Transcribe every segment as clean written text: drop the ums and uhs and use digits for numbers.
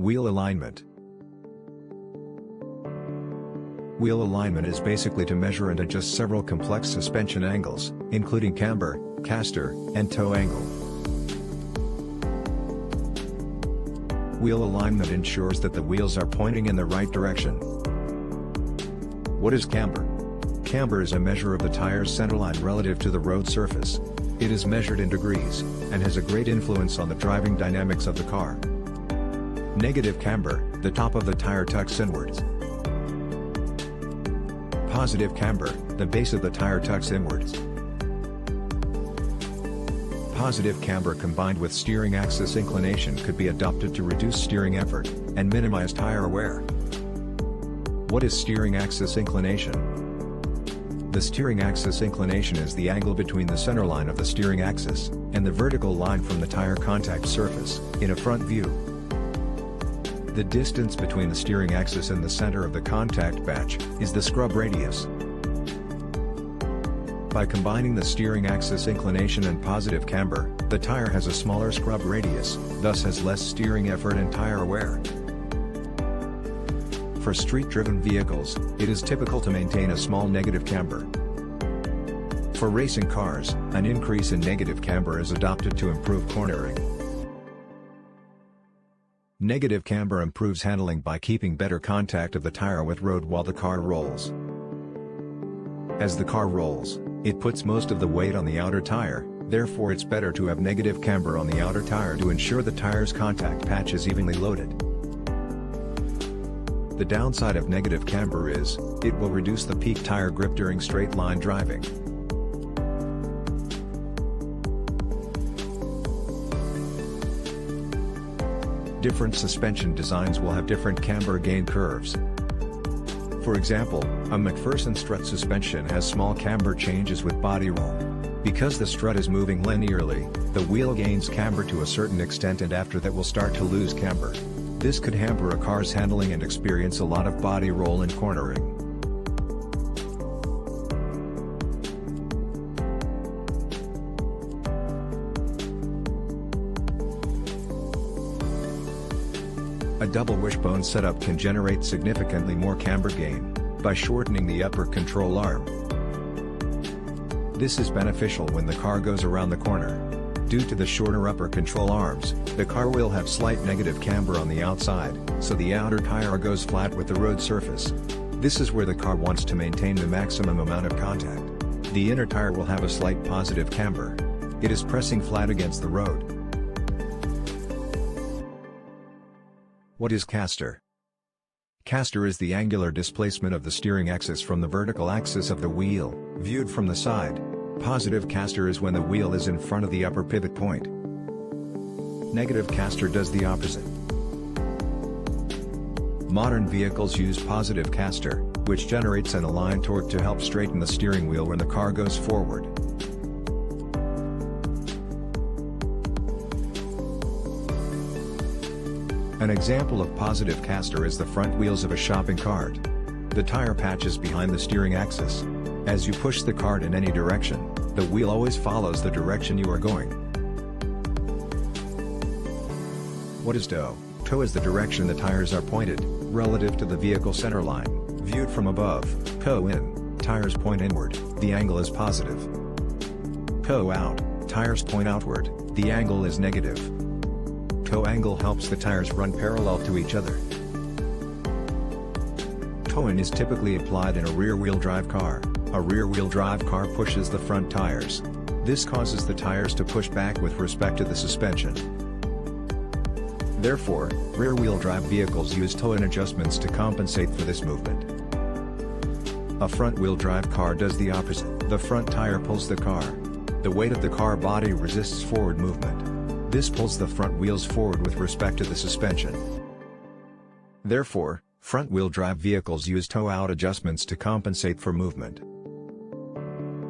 Wheel alignment. Wheel alignment is basically to measure and adjust several complex suspension angles, including camber, caster, and toe angle. Wheel alignment ensures that the wheels are pointing in the right direction. What is camber? Camber is a measure of the tire's centerline relative to the road surface. It is measured in degrees, and has a great influence on the driving dynamics of the car. Negative camber, the top of the tire tucks inwards. Positive camber, the base of the tire tucks inwards. Positive camber combined with steering axis inclination could be adopted to reduce steering effort, and minimize tire wear. What is steering axis inclination? The steering axis inclination is the angle between the centerline of the steering axis, and the vertical line from the tire contact surface, in a front view. The distance between the steering axis and the center of the contact patch is the scrub radius. By combining the steering axis inclination and positive camber, the tire has a smaller scrub radius, thus has less steering effort and tire wear. For street-driven vehicles, it is typical to maintain a small negative camber. For racing cars, an increase in negative camber is adopted to improve cornering. Negative camber improves handling by keeping better contact of the tire with road while the car rolls. As the car rolls, it puts most of the weight on the outer tire, therefore it's better to have negative camber on the outer tire to ensure the tire's contact patch is evenly loaded. The downside of negative camber is, it will reduce the peak tire grip during straight line driving. Different suspension designs will have different camber gain curves. For example, a McPherson strut suspension has small camber changes with body roll. Because the strut is moving linearly, the wheel gains camber to a certain extent and after that will start to lose camber. This could hamper a car's handling and experience a lot of body roll and cornering. A double wishbone setup can generate significantly more camber gain, by shortening the upper control arm. This is beneficial when the car goes around the corner. Due to the shorter upper control arms, the car will have slight negative camber on the outside, so the outer tire goes flat with the road surface. This is where the car wants to maintain the maximum amount of contact. The inner tire will have a slight positive camber. It is pressing flat against the road. What is caster? Caster is the angular displacement of the steering axis from the vertical axis of the wheel, viewed from the side. Positive caster is when the wheel is in front of the upper pivot point. Negative caster does the opposite. Modern vehicles use positive caster, which generates an aligned torque to help straighten the steering wheel when the car goes forward. An example of positive caster is the front wheels of a shopping cart. The tire patch is behind the steering axis. As you push the cart in any direction, the wheel always follows the direction you are going. What is toe? Toe is the direction the tires are pointed, relative to the vehicle centerline. Viewed from above, toe in, tires point inward, the angle is positive. Toe out, tires point outward, the angle is negative. Toe angle helps the tires run parallel to each other. Toe-in is typically applied in a rear-wheel drive car. A rear-wheel drive car pushes the front tires. This causes the tires to push back with respect to the suspension. Therefore, rear-wheel drive vehicles use toe-in adjustments to compensate for this movement. A front-wheel drive car does the opposite. The front tire pulls the car. The weight of the car body resists forward movement. This pulls the front wheels forward with respect to the suspension. Therefore, front-wheel drive vehicles use toe-out adjustments to compensate for movement.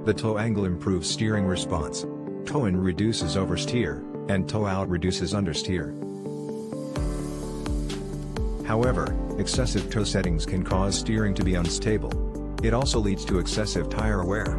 The toe angle improves steering response. Toe-in reduces oversteer, and toe-out reduces understeer. However, excessive toe settings can cause steering to be unstable. It also leads to excessive tire wear.